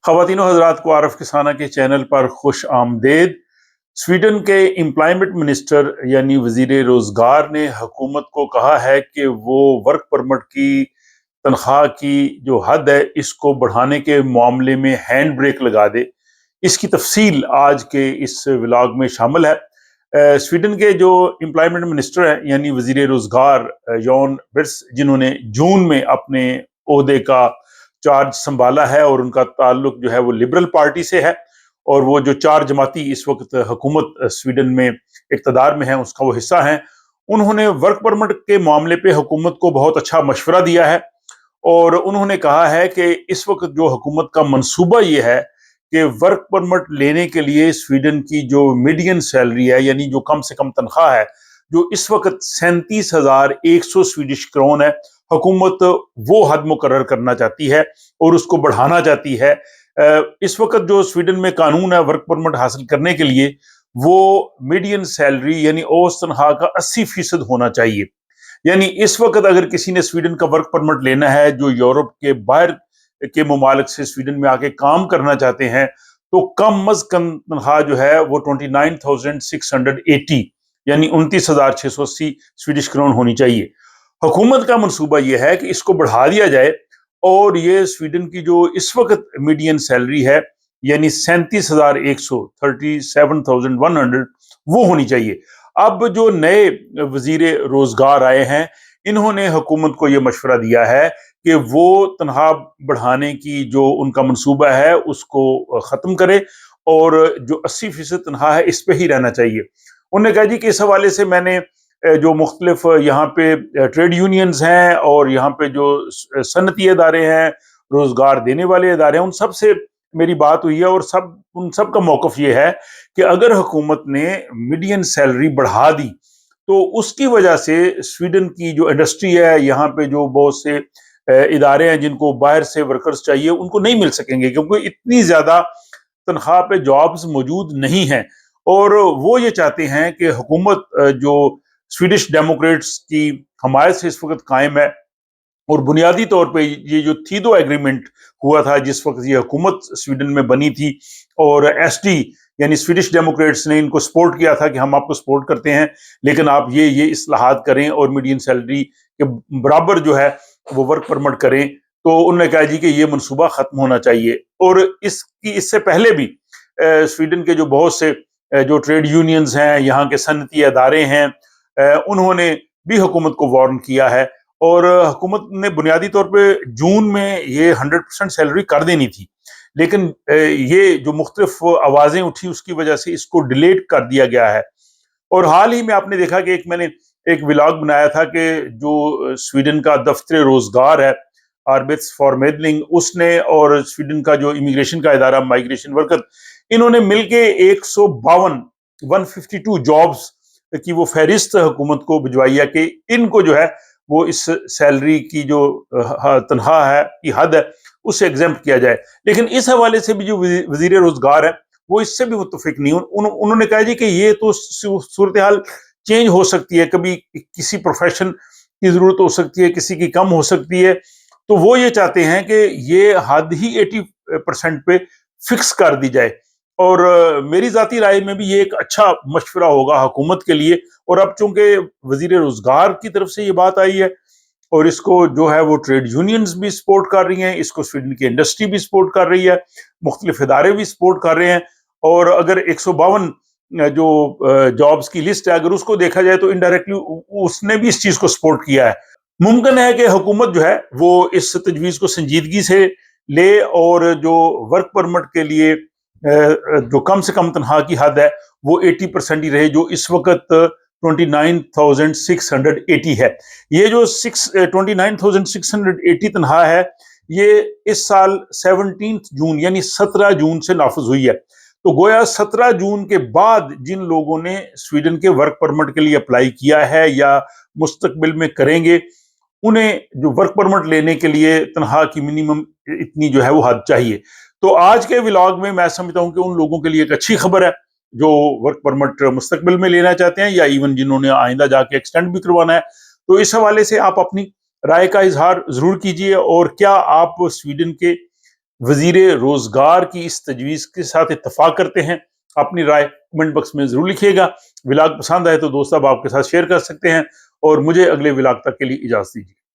ख़वातीन और हज़रात को आरफ किसाना के चैनल पर खुश आमदेद। स्वीडन के एम्प्लॉयमेंट मिनिस्टर यानी वजीर रोजगार ने हुकूमत को कहा है कि वो वर्क परमिट की तनख्वाह की जो हद है इसको बढ़ाने के मामले में हैंड ब्रेक लगा दे। इसकी तफसील आज के इस व्लॉग में शामिल है। स्वीडन के जो एम्प्लॉयमेंट मिनिस्टर हैं यानी वजीर रोजगार जॉन बिर्स, जिन्होंने जून में अपने ओहदे का चार्ज संभाला है और उनका ताल्लुक जो है वो लिबरल पार्टी से है, और वो जो चार जमाती इस वक्त हुकूमत स्वीडन में इक़्तिदार में है उसका वो हिस्सा है। उन्होंने वर्क परमिट के मामले पे हुकूमत को बहुत अच्छा मशवरा दिया है और उन्होंने कहा है कि इस वक्त जो हुकूमत का मंसूबा ये है कि वर्क परमिट लेने के लिए स्वीडन की जो मीडियन सैलरी है यानी जो कम से कम तनख्वाह है, जो इस वक्त 37,100 स्वीडिश क्रोन है, हुकूमत वो हद मुकर्रर करना चाहती है और उसको बढ़ाना चाहती है। इस वक्त जो स्वीडन में कानून है वर्क परमिट हासिल करने के लिए, वो मीडियन सैलरी यानी औसत तनख्वाह का 80% होना चाहिए। यानी इस वक्त अगर किसी ने स्वीडन का वर्क परमिट लेना है जो यूरोप के बाहर के ममालिक से स्वीडन में आके काम करना चाहते हैं, तो कम अज कम तनख्वाह जो है वो 29,680 यानी 29,680 स्वीडिश क्रोन होनी चाहिए। हुकूमत का मंसूबा यह है कि इसको बढ़ा दिया जाए और ये स्वीडन की जो इस वक्त मीडियन सैलरी है यानी 37,100 37,100 वो होनी चाहिए। अब जो नए वजीर रोजगार आए हैं, इन्होंने हुकूमत को ये मशवरा दिया है कि वो तनख्वाह बढ़ाने की जो उनका मंसूबा है उसको ख़त्म करे और जो 80% तनख्वाह है इस पे ही रहना चाहिए। उन्होंने कहा जी कि इस हवाले से मैंने जो मुख्तलिफ यहाँ पे ट्रेड यूनियंस हैं और यहाँ पे जो सनती इदारे हैं, रोजगार देने वाले इदारे हैं, उन सब से मेरी बात हुई है और उन सब का मौक़िफ़ ये है कि अगर हुकूमत ने मीडियन सैलरी बढ़ा दी तो उसकी वजह से स्वीडन की जो इंडस्ट्री है, यहाँ पे जो बहुत से इदारे हैं जिनको बाहर से वर्कर्स चाहिए, उनको नहीं मिल सकेंगे क्योंकि इतनी ज़्यादा तनख्वाह पे जॉब्स मौजूद नहीं हैं। और वो ये चाहते हैं कि हुकूमत जो स्वीडिश डेमोक्रेट्स की हमायत से इस वक्त कायम है और बुनियादी तौर पे ये जो थीदो एग्रीमेंट हुआ था जिस वक्त ये हुकूमत स्वीडन में बनी थी, और एसडी यानी स्वीडिश डेमोक्रेट्स ने इनको सपोर्ट किया था कि हम आपको सपोर्ट करते हैं लेकिन आप ये इस्लाहात करें और मीडियन सैलरी के बराबर जो है वो वर्क परमिट करें। तो उन्होंने कहा जी कि ये मनसूबा खत्म होना चाहिए। और इससे पहले भी स्वीडन के जो बहुत से जो ट्रेड यूनियंस हैं, यहाँ के सनती अदारे हैं, उन्होंने भी हुकूमत को वार्न किया है और हुकूमत ने बुनियादी तौर पे जून में ये 100% सैलरी कर देनी थी, लेकिन ये जो मुख्तलिफ आवाज़ें उठी उसकी वजह से इसको डिलेट कर दिया गया है। और हाल ही में आपने देखा कि मैंने एक व्लॉग बनाया था कि जो स्वीडन का दफ्तर रोजगार है आर्बेट्सफॉर्मेडलिंग, उसने और स्वीडन का जो इमिग्रेशन का इदारा माइग्रेशन वर्कर, इन्होंने मिलके 152 जॉब्स की वो फहरिस्त हुकूमत को भिजवाई है कि इनको जो है वो इस सैलरी की जो तनख्वाह है की हद है उससे एग्जेम्प्ट किया जाए। लेकिन इस हवाले से भी जो वजीर रोजगार है वो इससे भी मुत्तफिक नहीं। उन्होंने कहा जी कि ये तो सूरत हाल चेंज हो सकती है, कभी किसी प्रोफेशन की जरूरत हो सकती है, किसी की कम हो सकती है, तो वो ये चाहते हैं कि ये हद ही 80% पे फिक्स कर दी जाए। और मेरी जाती राय में भी ये एक अच्छा मशवरा होगा हुकूमत के लिए। और अब चूंकि वजीर रोजगार की तरफ से ये बात आई है और इसको जो है वो ट्रेड यूनियंस भी सपोर्ट कर रही हैं, इसको स्वीडन की इंडस्ट्री भी सपोर्ट कर रही है, मुख्तलिफ इदारे भी सपोर्ट कर रहे हैं। और अगर 152 जो जॉब्स की लिस्ट है अगर उसको देखा जाए तो इनडायरेक्टली उसने भी इस चीज को सपोर्ट किया है। मुमकिन है कि हुकूमत जो है वो इस तजवीज को संजीदगी से ले और जो वर्क परमिट के लिए जो कम से कम तनख्वाह की हद है वो 80% ही रहे, जो इस वक्त 29,680 है। ये जो 29,680 तनख्वाह है ये इस साल 17 जून यानी 17 जून से नाफिज हुई है। तो गोया 17 जून के बाद जिन लोगों ने स्वीडन के वर्क परमिट के लिए अप्लाई किया है या मुस्तकबिल में करेंगे, उन्हें जो वर्क परमिट लेने के लिए तनख्वाह की मिनिमम इतनी जो है वो हद चाहिए। तो आज के व्लॉग में मैं समझता हूं कि उन लोगों के लिए एक अच्छी खबर है जो वर्क परमिट मुस्तकबिल में लेना चाहते हैं या इवन जिन्होंने आइंदा जाके एक्सटेंड भी करवाना है। तो इस हवाले से आप अपनी राय का इजहार जरूर कीजिए और क्या आप स्वीडन के وزیر روزگار کی اس تجویز کے ساتھ اتفاق کرتے ہیں؟ اپنی رائے کمنٹ باکس میں ضرور لکھیے گا۔ ولاگ پسند آئے تو دوست اب آپ کے ساتھ شیئر کر سکتے ہیں، اور مجھے اگلے ولاگ تک کے لیے اجازت دیجیے۔